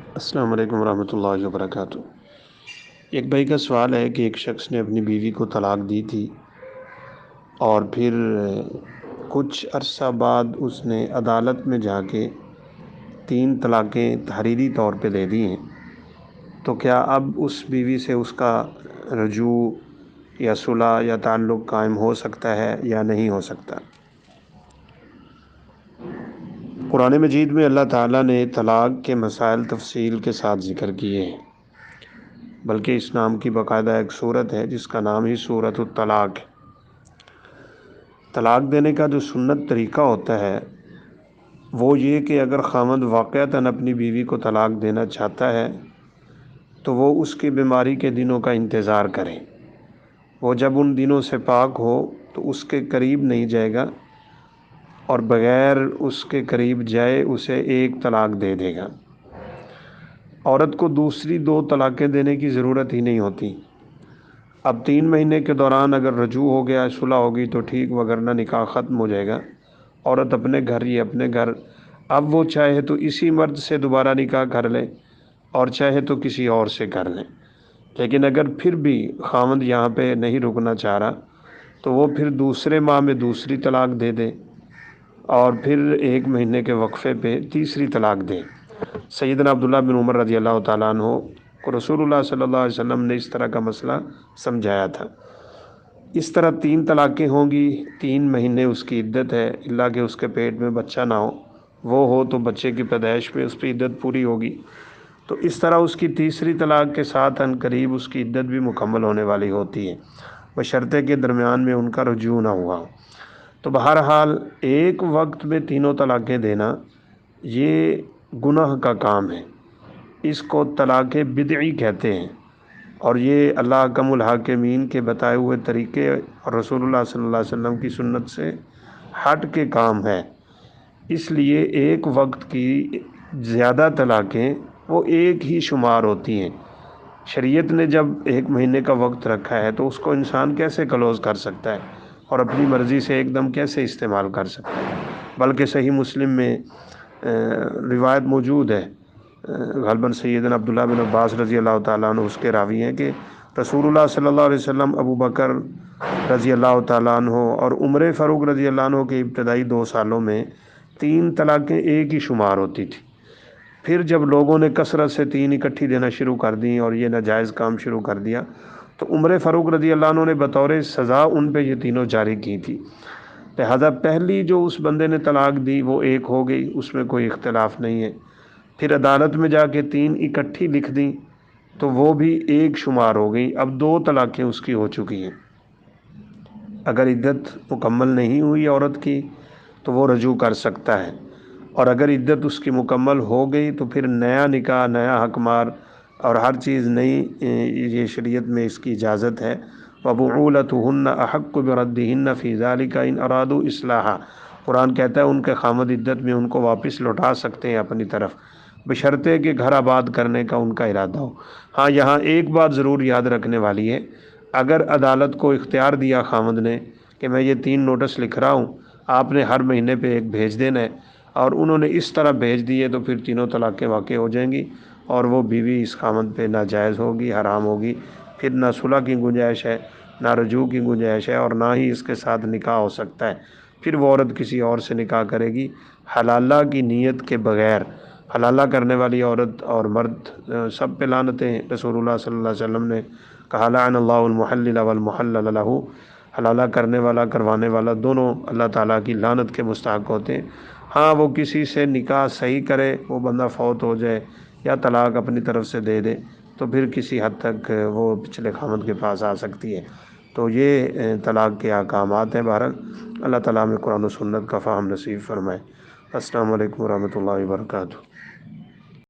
السلام علیکم ورحمۃ اللہ وبرکاتہ۔ ایک بھائی کا سوال ہے کہ ایک شخص نے اپنی بیوی کو طلاق دی تھی اور پھر کچھ عرصہ بعد اس نے عدالت میں جا کے 3 طلاقیں تحریری طور پہ دے دی ہیں، تو کیا اب اس بیوی سے اس کا رجوع یا صلح یا تعلق قائم ہو سکتا ہے یا نہیں ہو سکتا؟ قرآن مجید میں اللہ تعالیٰ نے طلاق کے مسائل تفصیل کے ساتھ ذکر کیے ہیں، بلکہ اس نام کی باقاعدہ ایک صورت ہے جس کا نام ہی سورۃ الطلاق ہے۔ طلاق دینے کا جو سنت طریقہ ہوتا ہے وہ یہ کہ اگر خاوند واقعتاً اپنی بیوی کو طلاق دینا چاہتا ہے تو وہ اس کی بیماری کے دنوں کا انتظار کرے۔ وہ جب ان دنوں سے پاک ہو تو اس کے قریب نہیں جائے گا، اور بغیر اس کے قریب جائے اسے 1 طلاق دے دے گا۔ عورت کو دوسری 2 طلاقیں دینے کی ضرورت ہی نہیں ہوتی۔ اب 3 مہینے کے دوران اگر رجوع ہو گیا، صلح ہوگی تو ٹھیک، وگرنہ نکاح ختم ہو جائے گا۔ عورت اپنے گھر ہی اپنے گھر، اب وہ چاہے تو اسی مرد سے دوبارہ نکاح کر لے اور چاہے تو کسی اور سے کر لیں۔ لیکن اگر پھر بھی خاوند یہاں پہ نہیں رکنا چاہ رہا تو وہ پھر دوسرے ماہ میں دوسری طلاق دے دے اور پھر 1 مہینے کے وقفے پہ تیسری طلاق دے۔ سیدنا عبداللہ بن عمر رضی اللہ تعالیٰ عنہ کو رسول اللہ صلی اللہ علیہ وسلم نے اس طرح کا مسئلہ سمجھایا تھا۔ اس طرح 3 طلاقیں ہوں گی، 3 مہینے اس کی عدت ہے، اللہ کہ اس کے پیٹ میں بچہ نہ ہو، وہ ہو تو بچے کی پیدائش پہ اس پہ عدت پوری ہوگی، تو اس طرح اس کی تیسری طلاق کے ساتھ عن قریب اس کی عدت بھی مکمل ہونے والی ہوتی ہے، بشرطے کے درمیان میں ان کا رجوع نہ ہوا۔ تو بہرحال ایک وقت میں تینوں طلاقیں دینا یہ گناہ کا کام ہے، اس کو طلاق بدعی کہتے ہیں، اور یہ اللہ احکم الحاکمین کے بتائے ہوئے طریقے اور رسول اللہ صلی اللہ علیہ وسلم کی سنت سے ہٹ کے کام ہے۔ اس لیے ایک وقت کی زیادہ طلاقیں وہ ایک ہی شمار ہوتی ہیں۔ شریعت نے جب 1 مہینے کا وقت رکھا ہے تو اس کو انسان کیسے کلوز کر سکتا ہے اور اپنی مرضی سے ایک دم کیسے استعمال کر سکتا ہے؟ بلکہ صحیح مسلم میں روایت موجود ہے، غالباً سیدنا عبداللہ بن عباس رضی اللہ تعالیٰ عنہ اس کے راوی ہیں کہ رسول اللہ صلی اللہ علیہ وسلم، ابو بکر رضی اللہ تعالیٰ عنہ اور عمر فاروق رضی اللہ عنہ کے ابتدائی 2 سالوں میں 3 طلاقیں ایک ہی شمار ہوتی تھی۔ پھر جب لوگوں نے کثرت سے 3 اکٹھی دینا شروع کر دیں اور یہ ناجائز کام شروع کر دیا تو عمر فاروق رضی اللہ عنہ نے بطور سزا ان پہ یہ تینوں جاری کی تھی۔ لہذا پہلی جو اس بندے نے طلاق دی وہ 1 ہو گئی، اس میں کوئی اختلاف نہیں ہے۔ پھر عدالت میں جا کے 3 اکٹھی لکھ دیں تو وہ بھی 1 شمار ہو گئی، اب 2 طلاقیں اس کی ہو چکی ہیں۔ اگر عدت مکمل نہیں ہوئی عورت کی تو وہ رجوع کر سکتا ہے، اور اگر عدت اس کی مکمل ہو گئی تو پھر نیا نکاح، نیا حکمار اور ہر چیز نئی، یہ شریعت میں اس کی اجازت ہے۔ وَبُعُولَتُهُنَّ أَحَقُّ بِرَدِّهِنَّ فِي ذَلِكَ إِنْ أَرَادُوا إِصْلَاحًا، قرآن کہتا ہے ان کے خامد عدت میں ان کو واپس لوٹا سکتے ہیں اپنی طرف، بشرطے کہ گھر آباد کرنے کا ان کا ارادہ ہو۔ ہاں یہاں ایک بات ضرور یاد رکھنے والی ہے، اگر عدالت کو اختیار دیا خامد نے کہ میں یہ 3 نوٹس لکھ رہا ہوں، آپ نے ہر مہینے پہ 1 بھیج دینا ہے، اور انہوں نے اس طرح بھیج دیے تو پھر تینوں طلاقیں واقع ہو جائیں گی اور وہ بیوی اس خامد پہ ناجائز ہوگی، حرام ہوگی، پھر نہ صلح کی گنجائش ہے، نہ رجوع کی گنجائش ہے، اور نہ ہی اس کے ساتھ نکاح ہو سکتا ہے۔ پھر وہ عورت کسی اور سے نکاح کرے گی حلالہ کی نیت کے بغیر۔ حلالہ کرنے والی عورت اور مرد سب پہ لعنتیں ہیں۔ رسول اللہ صلی اللہ علیہ وسلم نے کہا لعن اللہ المحلل والمحلل لہ، حلالہ کرنے والا کروانے والا دونوں اللہ تعالیٰ کی لعنت کے مستحق ہوتے ہیں۔ ہاں وہ کسی سے نکاح صحیح کرے، وہ بندہ فوت ہو جائے یا طلاق اپنی طرف سے دے دے تو پھر کسی حد تک وہ پچھلے خامد کے پاس آ سکتی ہے۔ تو یہ طلاق کے احکامات ہیں۔ بہرحال اللہ تعالیٰ میں قرآن و سنت کا فہم نصیب فرمائے۔ السلام علیکم ورحمۃ اللہ وبرکاتہ۔